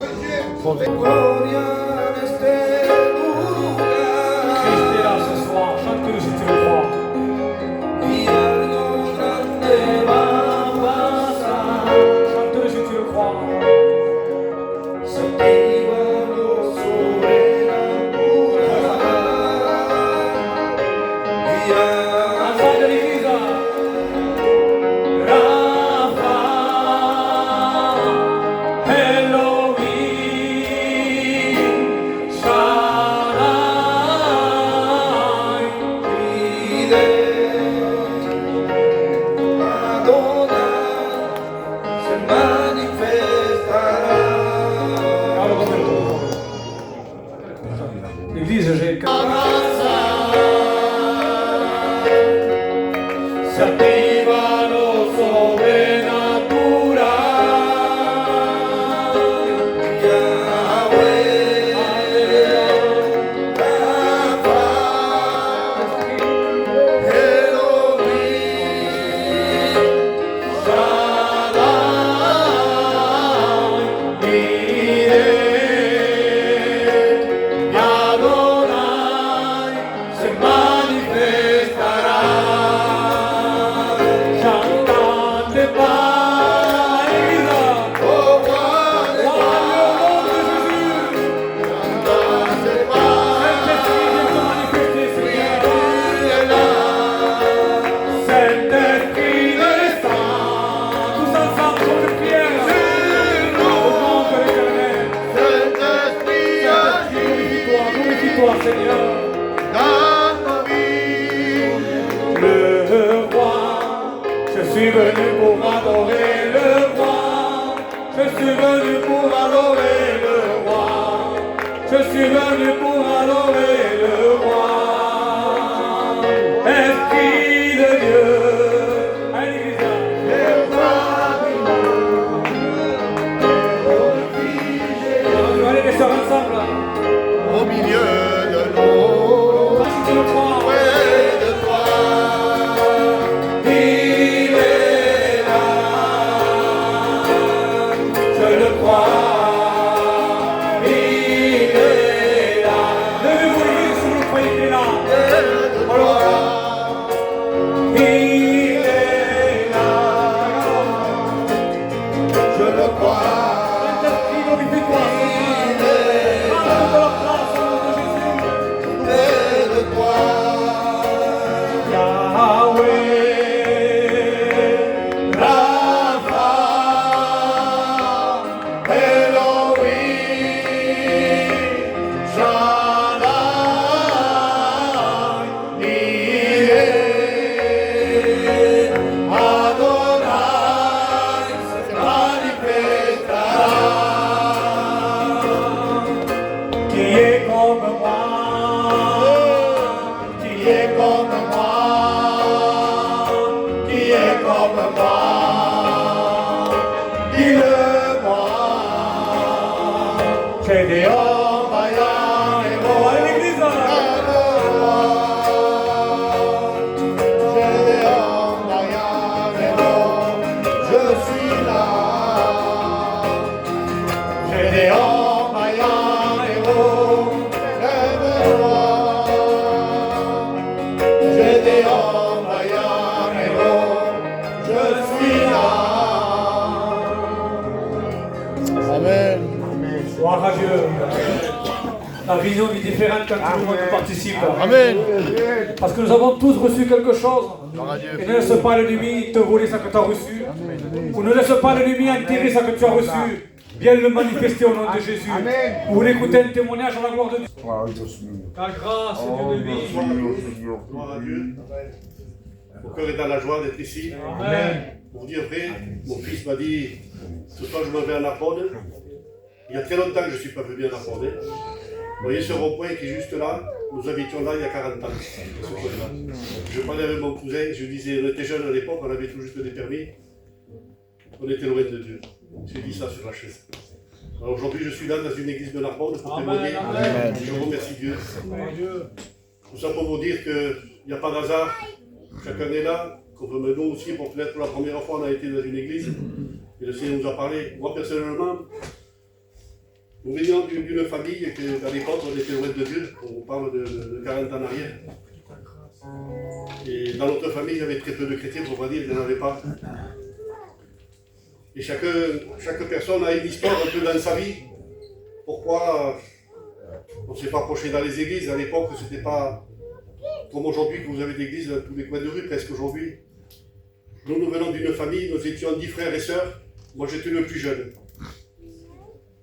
Gloria en este lugar. Christ est là ce soir, chante-le si tu le crois. Y algo grande va a pasar. Chante-le si tu le crois. Se activa lo sobrenatural. Y Alzate l'église. Rafa, Elohim, Shaddai, pide, Adonai, se manifestará. L'église, j'ai Se activa lo sobrenatural. Yahweh, Rafa, Elohim, Shaddai, Jireh, Adonai, se manifestará. Chantate pas, l'église. Oh, roi des rois, chantez pas, Saint-Esprit, viens te manifester, Seigneur. tu es là. Saint-Esprit, descends. Tous ensemble, sur le prière. Au nom de l'Éternel. Saint-Esprit agit Glorifie-toi, Seigneur. dans nos vies. Le roi, je suis venu pour adorer le roi. Je suis venu pour adorer le roi. Je suis venu pour adorer le roi. Esprit de Dieu. Allez, l'église. Allez, les sœurs ensemble. Au milieu de l'eau, Si tu le crois. près de toi, il est là. Je le crois, il est là. Levez-vous, l'église, si vous le croyez qu'il est là. Près de toi, il est là. Je le crois. Saint-Esprit, glorifie-toi. Prends de leur place au nom de Jésus. Près de toi, Yahweh, Rafa, Elohim, Shaddai, Jireh, Adonai, se manifestera. qui est comme moi, Qui est comme moi, qui est comme moi, dis-le-moi. j'ai des hommes. Oh, Maya, Oh, allez, l'église. j'ai des hommes, Maya, je suis là. J'ai des hommes, Maya, lève-toi. J'ai des hommes, Maya, je suis là. Amen. Gloire à Dieu. La vision est différente quand tout le monde participe. Amen. Parce que nous avons tous reçu quelque chose. Gloire à Dieu. Et ne laisse pas l'ennemi te voler ce que tu as reçu. Ou ne laisse pas l'ennemi enterrer ce que tu as reçu. Viens le manifester au nom de Jésus. Vous voulez écouter un témoignage à la gloire de Dieu. Ta grâce, Dieu de vie. Gloire à Dieu. Mon cœur est dans la joie d'être ici. Amen. Pour dire vrai, mon fils m'a dit, ce soir je me vais à Narbonne. Il y a très longtemps que je ne suis pas venu à Narbonne. Vous voyez ce rond-point qui est juste là, nous habitions là il y a 40 ans, à ce point-là. Je parlais avec mon cousin, je lui disais, on était jeunes à l'époque, on avait tout juste des permis. On était loin de Dieu. J'ai dit ça sur la chaise. Alors aujourd'hui, je suis là dans une église de Narbonne pour témoigner. Amen. Je remercie Dieu. Dieu. Tout ça pour vous dire qu'il n'y a pas d'hasard. Chacun est là. Comme nous aussi, pour peut-être pour la première fois, on a été dans une église. Et le Seigneur nous a parlé. Moi, personnellement, Nous venions d'une famille que, à l'époque, on était loin de Dieu. On parle de 40 ans en arrière. Et dans notre famille, il y avait très peu de chrétiens, pour pas dire, il n'y en avait pas. Et chaque personne a une histoire un peu dans sa vie. Pourquoi on ne s'est pas approché dans les églises? À l'époque, ce n'était pas comme aujourd'hui, que vous avez d'églises dans tous les coins de rue, presque aujourd'hui. Nous venons d'une famille, nous étions 10 frères et sœurs. Moi, j'étais le plus jeune.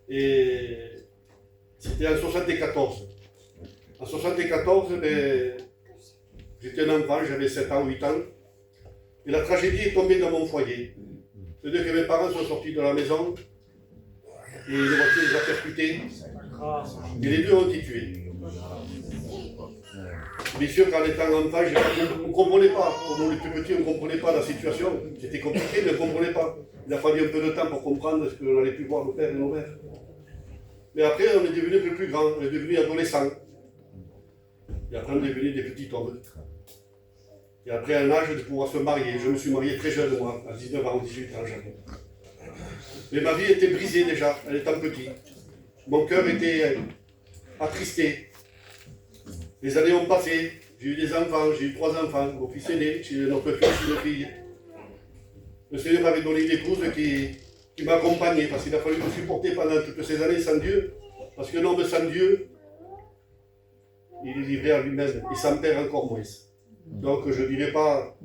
Et c'était en 74. En 74, j'étais un enfant, j'avais 7 ans, 8 ans. Et la tragédie est tombée dans mon foyer. C'est-à-dire que mes parents sont sortis de la maison et les voitures les ont percutés. Et les deux ont été tués. Bien sûr, quand étant enfant, on ne comprenait pas. Pour nous les plus petits, on ne comprenait pas la situation. C'était compliqué, mais on ne comprenait pas. Il a fallu un peu de temps pour comprendre ce qu'on n'allait plus voir nos pères et nos mères. Mais après, on est devenu un peu plus grand, on est devenu adolescent. Et après, on est devenu des petits hommes. Et après, un âge de pouvoir se marier. Je me suis marié très jeune, moi, à 19 ans, 18 ans, j'avais. Mais ma vie était brisée déjà, en étant petit. Mon cœur était attristé. Les années ont passé, j'ai eu des enfants, j'ai eu 3 enfants, mon fils aîné, j'ai notre fils et une fille. Le Seigneur m'avait donné une épouse qui m'a accompagné, parce qu'il a fallu me supporter pendant toutes ces années sans Dieu. Parce qu'un homme sans Dieu, il est livré à lui-même, et sans père encore moins. Donc je ne dirai pas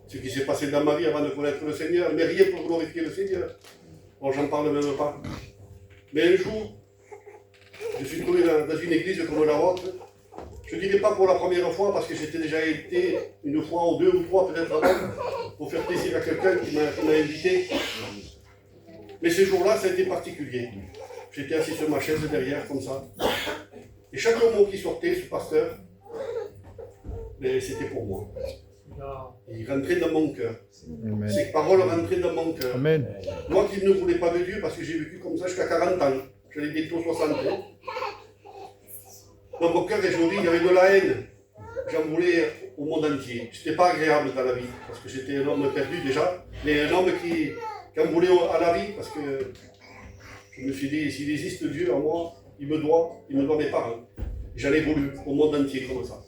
ce qui s'est passé dans ma vie avant de connaître le Seigneur, mais rien pour glorifier le Seigneur. Bon, j'en parle même pas. Mais un jour, je suis trouvé dans une église comme la vôtre. Je ne dirais pas pour la première fois, parce que j'étais déjà été une fois ou 2 ou 3 peut-être avant, pour faire plaisir à quelqu'un qui m'a invité. Mais ce jour-là, ça a été particulier. J'étais assis sur ma chaise derrière, comme ça. Et chaque mot qui sortait, ce pasteur, c'était pour moi. Il rentrait dans mon cœur. Amen. Ces paroles rentraient dans mon cœur. Amen. Moi qui ne voulais pas de Dieu, parce que j'ai vécu comme ça jusqu'à 40 ans. J'allais bientôt 60 ans. Dans mon cœur, il y avait de la haine. J'en voulais au monde entier. Ce n'était pas agréable dans la vie, parce que j'étais un homme perdu déjà, mais un homme qui en voulait à la vie, parce que je me suis dit, s'il existe Dieu en moi, il me doit mes parents. J'en ai voulu au monde entier comme ça.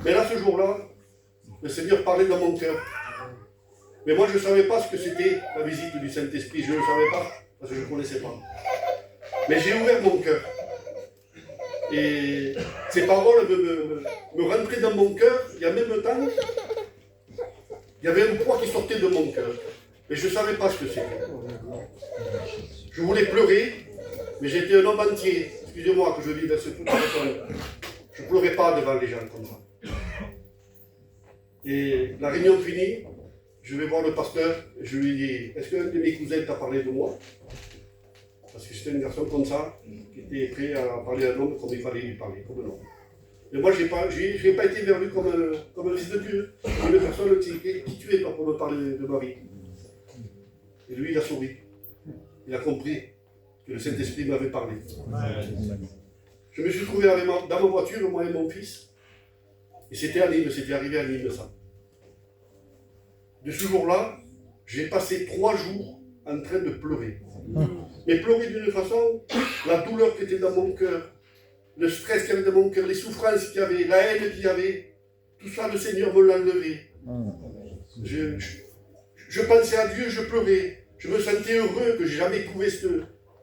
Mais là, ce jour-là, le Seigneur parlait dans mon cœur. Mais moi, je ne savais pas ce que c'était la visite du Saint-Esprit. Je ne le savais pas, parce que je ne connaissais pas. Mais j'ai ouvert mon cœur. Et ces paroles me rentraient dans mon cœur, et en même temps, il y avait un poids qui sortait de mon cœur. Mais je ne savais pas ce que c'était. Je voulais pleurer, mais j'étais un homme entier. Excusez-moi que je dis vers toute personne. Je ne pleurais pas devant les gens comme ça. Et la réunion finie, je vais voir le pasteur, et je lui dis, est-ce qu'un de mes cousins t'a parlé de moi? Parce que j'étais un garçon comme ça, qui était prêt à parler à un homme comme il fallait lui parler, comme un homme. Et moi, je n'ai pas été vers lui comme un fils de Dieu, comme une personne qui tu es toi pour me parler de ma vie. Et lui, il a souri. Il a compris que le Saint-Esprit m'avait parlé. Je me suis trouvé dans ma voiture, moi et mon fils, et c'était à Nîmes, c'était arrivé à Nîmes, ça. De ce jour-là, j'ai passé 3 jours en train de pleurer. Mais pleurer d'une façon, la douleur qui était dans mon cœur, le stress qu'il y avait dans mon cœur, les souffrances qu'il y avait, la haine qu'il y avait, tout ça, le Seigneur me l'a enlevé. Je pensais à Dieu, je pleurais. Je me sentais heureux que j'ai jamais trouvé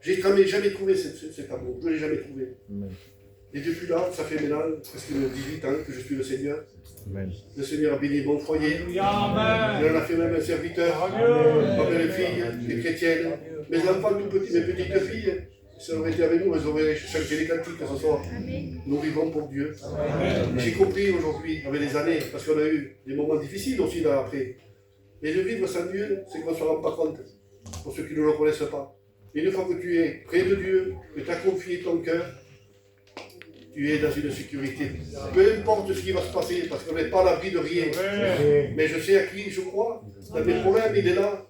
jamais trouvé cet amour. Je ne l'ai jamais trouvé. Et depuis là, ça fait maintenant presque 18 ans que je suis le Seigneur. Amen. Le Seigneur a béni mon foyer. Amen. Il en a fait même un serviteur. Ma belle-fille, les chrétiennes. Mes enfants tout petits, mes petites filles, si elles auraient été avec nous, elles auraient chanté les cantiques ce soir. Nous vivons pour Dieu. J'ai compris aujourd'hui, avec les années, parce qu'on a eu des moments difficiles aussi là après. Et de vivre sans Dieu, c'est qu'on ne se rend pas compte, pour ceux qui ne le connaissent pas. Et une fois que tu es près de Dieu, que tu as confié ton cœur, tu es dans une sécurité. Peu importe ce qui va se passer, parce qu'on n'est pas à l'abri de rien. Mais je sais à qui je crois. Dans mes problèmes, il est là.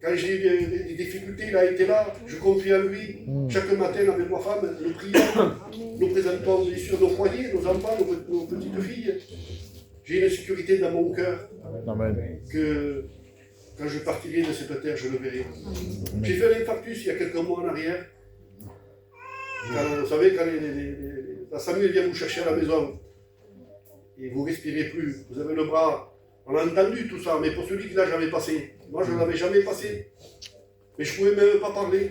Quand j'ai eu des difficultés, il a été là. Je confie en lui. Chaque matin, avec ma femme, nous prions. Nous présentons bien sûr nos foyers, nos enfants, nos petites filles. J'ai une sécurité dans mon cœur. Que quand je partirai de cette terre, je le verrai. J'ai fait un infarctus il y a quelques mois en arrière. Vous savez, quand la Samuel vient vous chercher à la maison, et vous ne respirez plus, vous avez le bras, on a entendu tout ça, mais pour celui qui ne l'a jamais passé, moi je ne l'avais jamais passé, mais je ne pouvais même pas parler.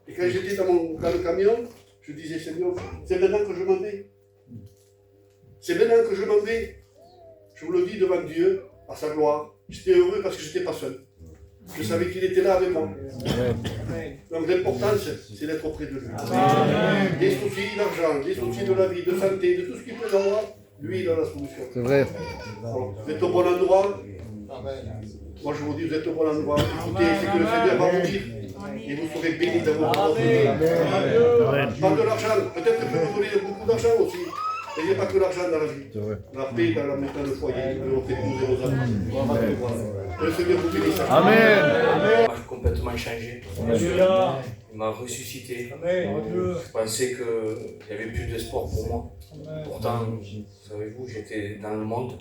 Et quand j'étais dans le camion, je disais, Seigneur, c'est maintenant que je m'en vais. C'est maintenant que je m'en vais. Je vous le dis devant Dieu, à sa gloire. J'étais heureux parce que je n'étais pas seul. Je savais qu'il était là avec moi. Donc l'important, c'est d'être auprès de lui. Des soucis d'argent, des soucis de la vie, de santé, de tout ce qu'il peut avoir, lui, il a la solution. C'est vrai. Alors, vous êtes au bon endroit. Moi, je vous dis, vous êtes au bon endroit. Écoutez, c'est que le Seigneur va vous dire. Et vous serez bénis dans votre opportunité. Pas de l'argent. Peut-être que je peux vous donner beaucoup d'argent aussi. Mais il n'y a pas que l'argent dans la vie. La paix dans la maison de foyer, de votre épouse et vos enfants. Que le Seigneur vous bénisse. Amen. Il m'a complètement changé. Il m'a ressuscité. Je pensais qu'il n'y avait plus d'espoir pour moi. Pourtant, savez-vous, j'étais dans le monde.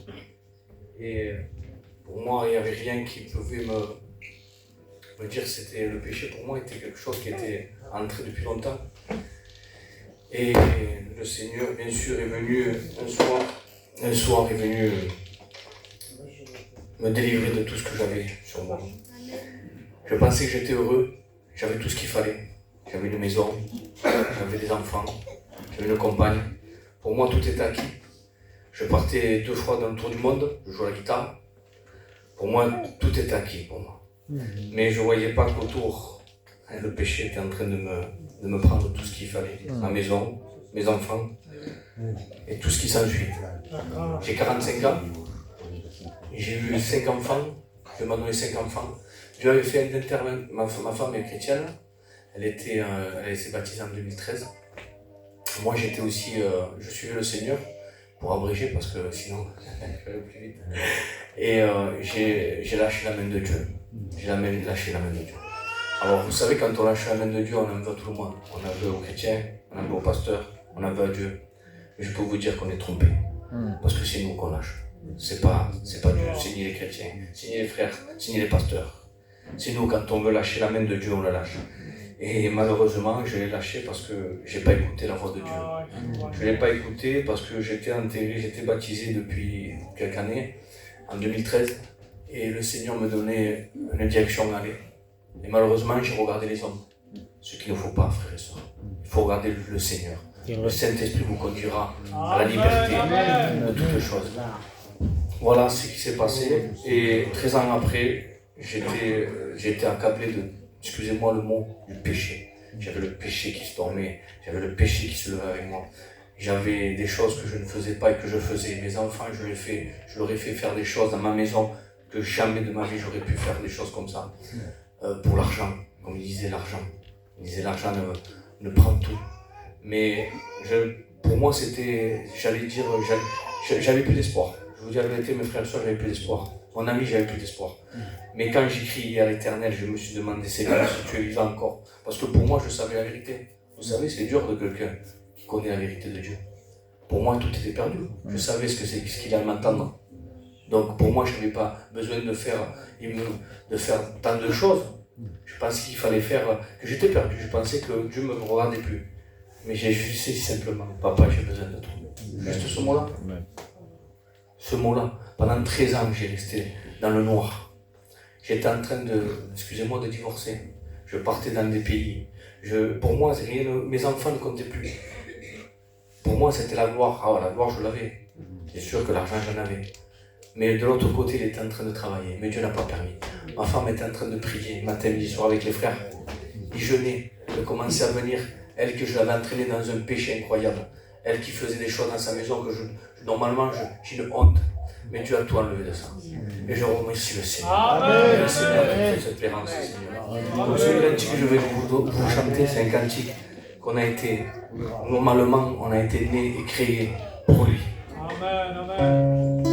Et pour moi, il n'y avait rien qui pouvait me dire que c'était le péché. Pour moi, était quelque chose qui était entré depuis longtemps. Et le Seigneur, bien sûr, est venu un soir est venu me délivrer de tout ce que j'avais sur moi. Je pensais que j'étais heureux, j'avais tout ce qu'il fallait. J'avais une maison, j'avais des enfants, j'avais une compagne. Pour moi, tout était acquis. Je partais 2 fois dans le tour du monde, je jouais à la guitare. Pour moi, tout était acquis pour moi. Mais je ne voyais pas qu'autour, le péché était en train de me prendre tout ce qu'il fallait. Ma maison, mes enfants et tout ce qui s'ensuit. J'ai 45 ans, j'ai eu 5 enfants, Dieu m'a donné 5 enfants. Dieu avait fait un intervention, ma femme est chrétienne, elle s'est baptisée en 2013. Moi j'étais aussi, je suivais le Seigneur pour abréger parce que sinon je vais plus vite. Et j'ai lâché la main de Dieu. J'ai lâché la main de Dieu. Alors vous savez, quand on lâche la main de Dieu, on en veut à tout le monde. On en veut aux chrétiens, on en veut aux pasteurs, on en veut à Dieu. Mais je peux vous dire qu'on est trompé. Parce que c'est nous qu'on lâche. C'est pas Dieu, c'est ni les chrétiens, c'est ni les frères, c'est ni les pasteurs. C'est nous, quand on veut lâcher la main de Dieu, on la lâche. Et malheureusement, je l'ai lâché parce que j'ai pas écouté la voix de Dieu. Je l'ai pas écouté parce que j'étais baptisé depuis quelques années, en 2013. Et le Seigneur me donnait une direction à aller. Et malheureusement, j'ai regardé les hommes. Ce qu'il ne faut pas, frères et sœurs. Il faut regarder le Seigneur. Le Saint-Esprit vous conduira à la liberté de toutes choses. Voilà ce qui s'est passé. Et 13 ans après, j'étais accablé de, excusez-moi le mot, du péché. J'avais le péché qui se dormait. J'avais le péché qui se levait avec moi. J'avais des choses que je ne faisais pas et que je faisais. Mes enfants, je leur ai fait faire des choses dans ma maison que jamais de ma vie j'aurais pu faire des choses comme ça. Pour l'argent, comme il disait l'argent. Il disait l'argent ne prend tout. Mais pour moi c'était, j'allais dire, j'avais plus d'espoir. Je vous dis la vérité, mes frères et soeurs, j'avais plus d'espoir. Mon ami, j'avais plus d'espoir. Mais quand j'ai crié à l'Éternel, je me suis demandé, Seigneur, si tu es vivant encore. Parce que pour moi, je savais la vérité. Vous savez, c'est dur de quelqu'un qui connaît la vérité de Dieu. Pour moi, tout était perdu. Je savais ce qu'il allait m'entendre. Donc pour moi, je n'avais pas besoin de faire tant de choses. Je pensais qu'il fallait faire, que j'étais perdu. Je pensais que Dieu ne me regardait plus. Mais j'ai juste dit simplement, papa, j'ai besoin de toi. Juste ce mot-là. Ce mot-là. Pendant 13 ans, j'ai resté dans le noir. J'étais en train de divorcer. Je partais dans des pays. Pour moi, mes enfants ne comptaient plus. Pour moi, c'était la gloire. Ah, la gloire, je l'avais. C'est sûr que l'argent, j'en avais. Mais de l'autre côté, il était en train de travailler. Mais Dieu n'a pas permis. Ma femme était en train de prier, matin, midi, soir avec les frères. Ils jeûnaient. Elle commençait à venir. Elle que je l'avais entraînée dans un péché incroyable. Elle qui faisait des choses dans sa maison que normalement, j'ai une honte. Mais Dieu a tout enlevé de ça. Et je remercie le Seigneur. Amen. Le Seigneur qui fait cette espérance, Seigneur. Donc ce cantique que je vais vous chanter, c'est un cantique qu'on a été, normalement, on a été né et créé pour lui. Amen, amen.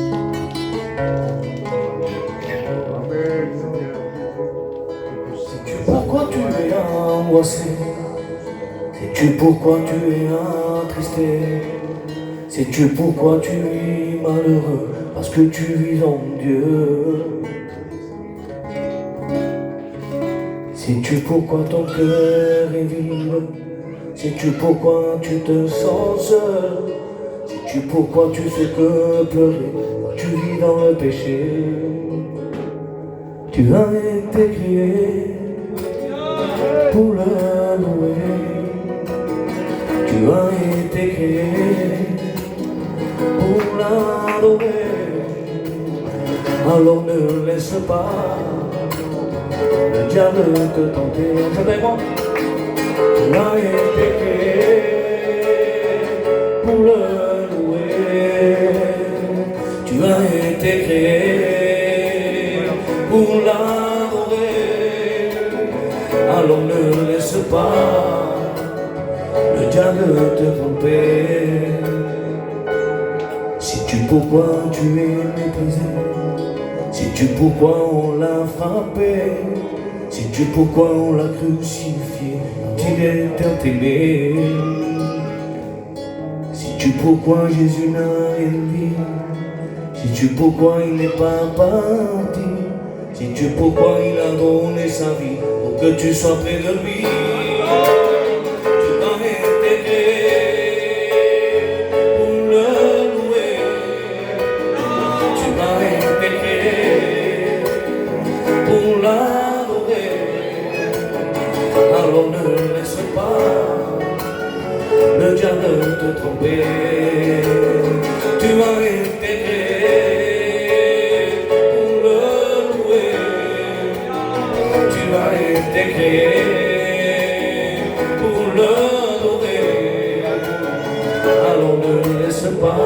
Sais-tu pourquoi tu es angoissé? Sais-tu pourquoi tu es attristé? Sais-tu pourquoi tu es malheureux? Parce que tu vis en Dieu. Sais-tu pourquoi ton cœur est vide? Sais-tu pourquoi tu te sens seul? Sais-tu pourquoi tu fais que pleurer quand tu vis dans le péché? Tu as été créé pour le louer. Tu as été créé pour l'adorer. Alors ne laisse pas le diable te tenter. Chantez-moi. Tu as été créé pour le louer. Tu as été créé pour l'adorer. Alors ne laisse pas le diable te tromper. Sais-tu pourquoi tu es méprisé? Sais-tu pourquoi on l'a frappé? Sais-tu pourquoi on l'a crucifié quand il était aimé? Sais-tu pourquoi Jésus n'a rien dit? Sais-tu pourquoi il n'est pas parti? Sais-tu pourquoi il a donné sa vie pour que tu sois près de lui? Tu as été créé pour le louer. Tu as été créé pour l'adorer. Alors ne laisse pas le diable te tromper. Tu as été créé pour le louer. Tu as été créé pour l'adorer. Alors ne laisse pas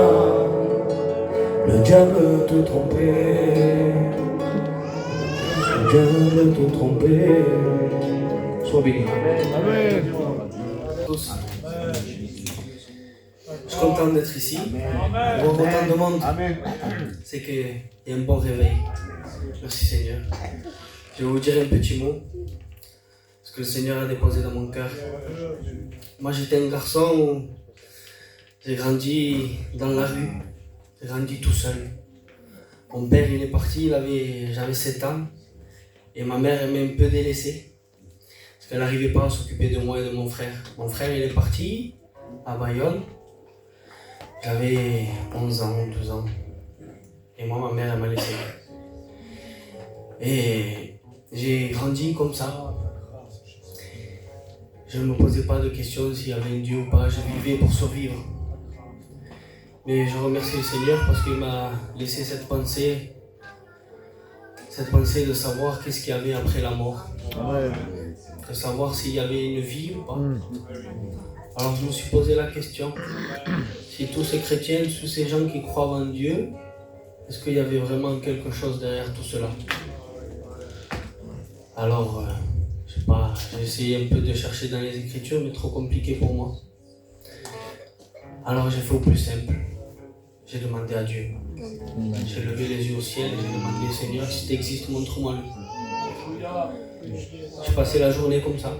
le diable te tromper. Le diable te tromper. Sois béni. Tous. Je suis content d'être ici. Mon content de monde, c'est qu'il y a un bon réveil. Merci Seigneur. Je vais vous dire un petit mot, ce que le Seigneur a déposé dans mon cœur. Moi j'étais un garçon où j'ai grandi dans la rue, j'ai grandi tout seul. Mon père il est parti, j'avais 7 ans, et ma mère elle m'a un peu délaissé. Parce qu'elle n'arrivait pas à s'occuper de moi et de mon frère. Mon frère il est parti à Bayonne. J'avais 11 ans, 12 ans. Et moi, ma mère, elle m'a laissé. Et j'ai grandi comme ça. Je ne me posais pas de questions s'il y avait un Dieu ou pas. Je vivais pour survivre. Mais je remercie le Seigneur parce qu'il m'a laissé cette pensée de savoir qu'est-ce qu'il y avait après la mort. De savoir s'il y avait une vie ou pas. Alors je me suis posé la question, si tous ces chrétiens, tous ces gens qui croient en Dieu, est-ce qu'il y avait vraiment quelque chose derrière tout cela? Alors, je sais pas, j'ai essayé un peu de chercher dans les Écritures, mais trop compliqué pour moi. Alors j'ai fait au plus simple, j'ai demandé à Dieu. J'ai levé les yeux au ciel et j'ai demandé, Seigneur, si tu existes, montre-moi lui. J'ai passé la journée comme ça.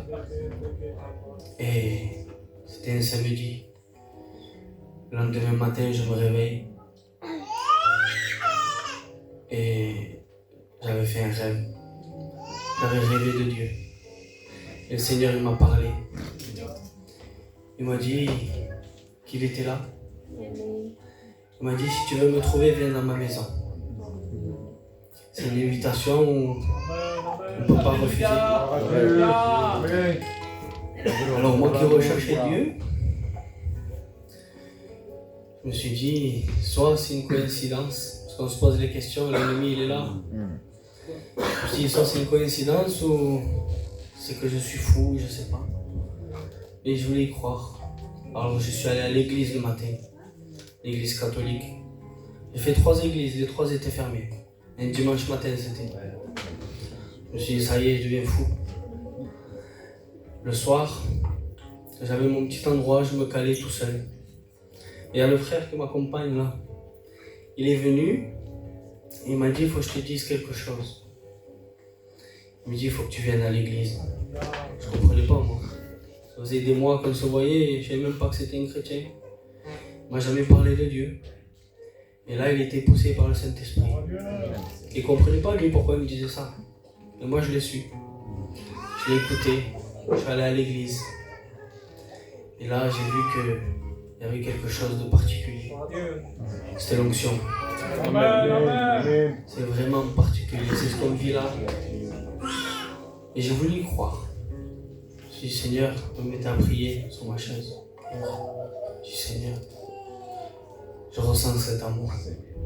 Et c'était un samedi. Le lendemain matin, je me réveille. Et j'avais fait un rêve. J'avais rêvé de Dieu. Et le Seigneur, il m'a parlé. Il m'a dit qu'il était là. Il m'a dit, si tu veux me trouver, viens dans ma maison. C'est une invitation où on ne peut pas refuser. Alors moi qui recherchais Dieu, je me suis dit, soit c'est une coïncidence, parce qu'on se pose les questions, l'ennemi il est là. Je me suis dit, soit c'est une coïncidence ou c'est que je suis fou, je sais pas. Et je voulais y croire. Alors je suis allé à l'église le matin, l'église catholique. J'ai fait 3 églises, les 3 étaient fermées. Un dimanche matin c'était. Je me suis dit, ça y est, je deviens fou. Le soir, j'avais mon petit endroit, je me calais tout seul. Et il y a le frère qui m'accompagne là. Il est venu, il m'a dit, il faut que je te dise quelque chose. Il me dit, il faut que tu viennes à l'église. Je ne comprenais pas moi. Ça faisait des mois qu'on se voyait et je ne savais même pas que c'était un chrétien. Il m'a jamais parlé de Dieu. Et là, il était poussé par le Saint-Esprit. Il ne comprenait pas lui pourquoi il me disait ça. Et moi, je l'ai su. Je l'ai écouté. Je suis allé à l'église. Et là, j'ai vu qu'il y avait quelque chose de particulier. C'était l'onction. C'est vraiment particulier, c'est ce qu'on vit là. Et j'ai voulu y croire. J'ai dit, Seigneur, je me mettais à prier sur ma chaise. J'ai dit, Seigneur, je ressens cet amour.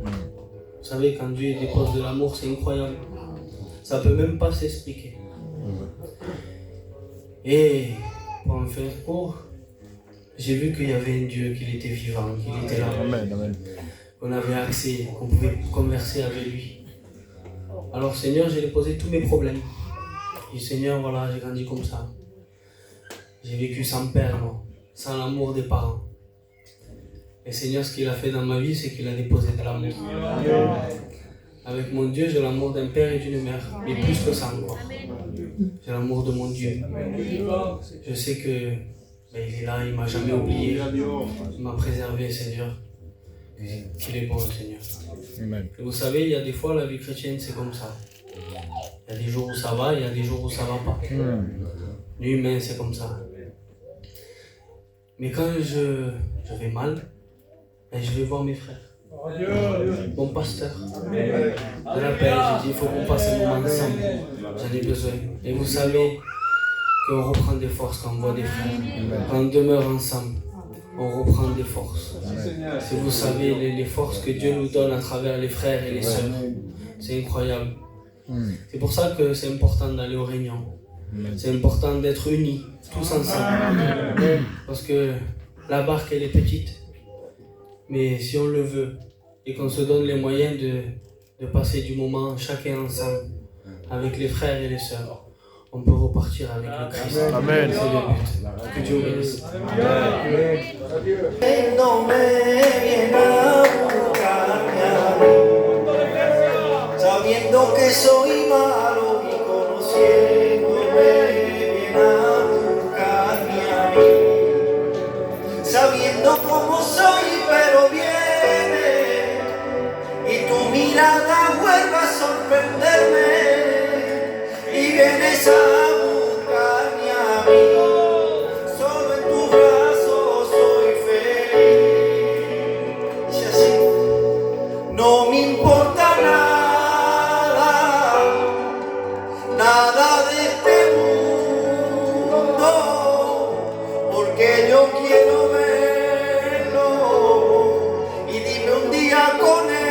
Vous savez, quand Dieu dépose de l'amour, c'est incroyable. Ça ne peut même pas s'expliquer. Et pour me faire court, j'ai vu qu'il y avait un Dieu, qu'il était vivant, qu'il était là. Qu'on avait accès, qu'on pouvait converser avec lui. Alors Seigneur, j'ai déposé tous mes problèmes. J'ai dit, Seigneur, voilà, j'ai grandi comme ça. J'ai vécu sans père, moi, sans l'amour des parents. Et Seigneur, ce qu'il a fait dans ma vie, c'est qu'il a déposé de l'amour. Avec mon Dieu, j'ai l'amour d'un père et d'une mère, mais plus que ça encore. J'ai l'amour de mon Dieu. Je sais que il est là, il ne m'a jamais oublié. Il m'a préservé, Seigneur. Qu'il est bon, Seigneur. Et vous savez, il y a des fois, la vie chrétienne, c'est comme ça. Il y a des jours où ça va, il y a des jours où ça ne va pas. L'humain, c'est comme ça. Mais quand je vais mal, je vais voir mes frères. Mon pasteur. Je l'appelle, je dis, il faut qu'on passe un moment ensemble. J'en ai besoin. Et vous savez qu'on reprend des forces quand on voit des frères. Quand on demeure ensemble, on reprend des forces. Si vous savez les forces que Dieu nous donne à travers les frères et les sœurs, c'est incroyable. C'est pour ça que c'est important d'aller aux réunions. C'est important d'être unis, tous ensemble. Parce que la barque, elle est petite. Mais si on le veut, et qu'on se donne les moyens de passer du moment chacun ensemble, avec les frères et les sœurs, on peut repartir avec le Christ. Amen. C'est le but. Que Dieu bénisse. Sabiendo que soy malo y conociéndome viene a buscarme a mí. Sabiendo cómo soy pero viene y tu mirada vuelve a sorprenderme y vienes a buscarme a mí. Solo en tu brazo soy feliz. Dice así, no me importa nada de este mundo, porque yo quiero verlo y dime un día con él.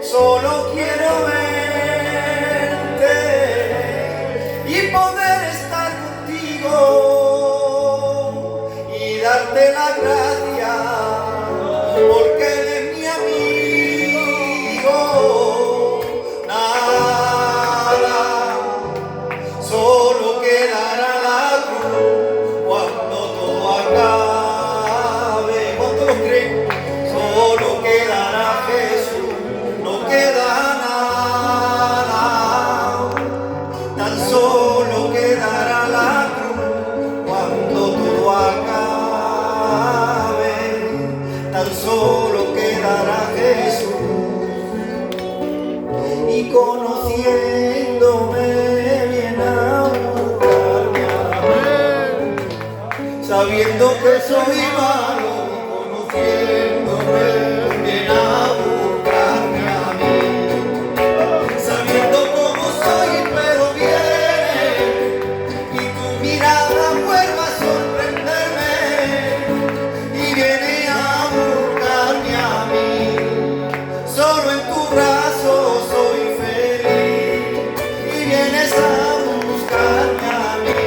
Solo quiero verte y poder estar contigo y darte la gracia, porque eres mi amigo. Solo quedará la cruz cuando todo acabe. ¿Cuántos lo creen? Solo quedará Jesús, no queda nada. Tan solo quedará la cruz cuando todo acabe. Tan solo quedará Jesús. Y conociéndome sabiendo que soy malo, conociéndome, viene a buscarme a mí. Sabiendo cómo soy, pero viene, y tu mirada vuelve a sorprenderme, y viene a buscarme a mí. Solo en tu brazo soy feliz, y vienes a buscarme a mí.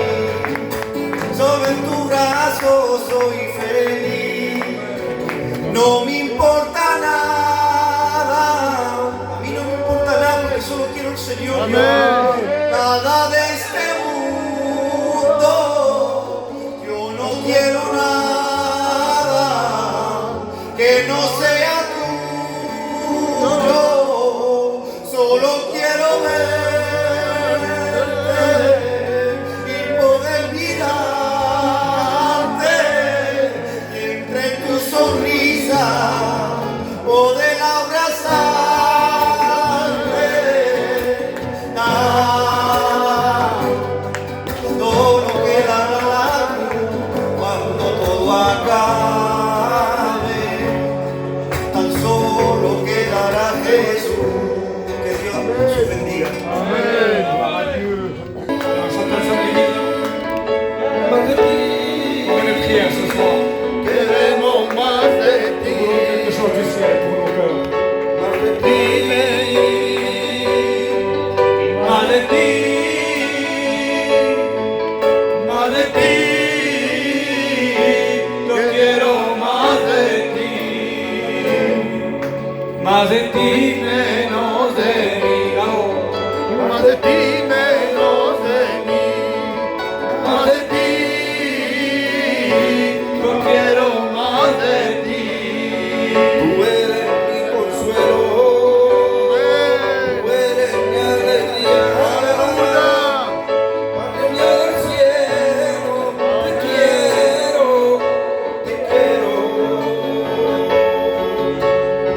Solo en tu brazo soy feliz, no me importa nada, a mí no me importa nada porque solo quiero el Señor. Nada de este mundo, yo no quiero nada que no sea tuyo, solo quiero verte y poder mirarte y entre tu sonrisa poder abrazarte. de ti, yo quiero más de ti, menos de mí, Más de ti, menos de mí. más de ti, yo quiero más de ti. Tú eres mi consuelo, tú eres mi alegría. Madre del cielo, te quiero, te quiero.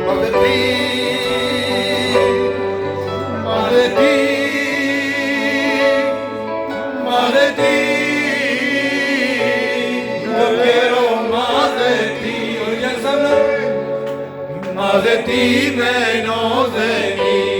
Más de ti, Más de ti, más de ti, yo quiero más de ti. Oye, habla, más de ti, menos de mí.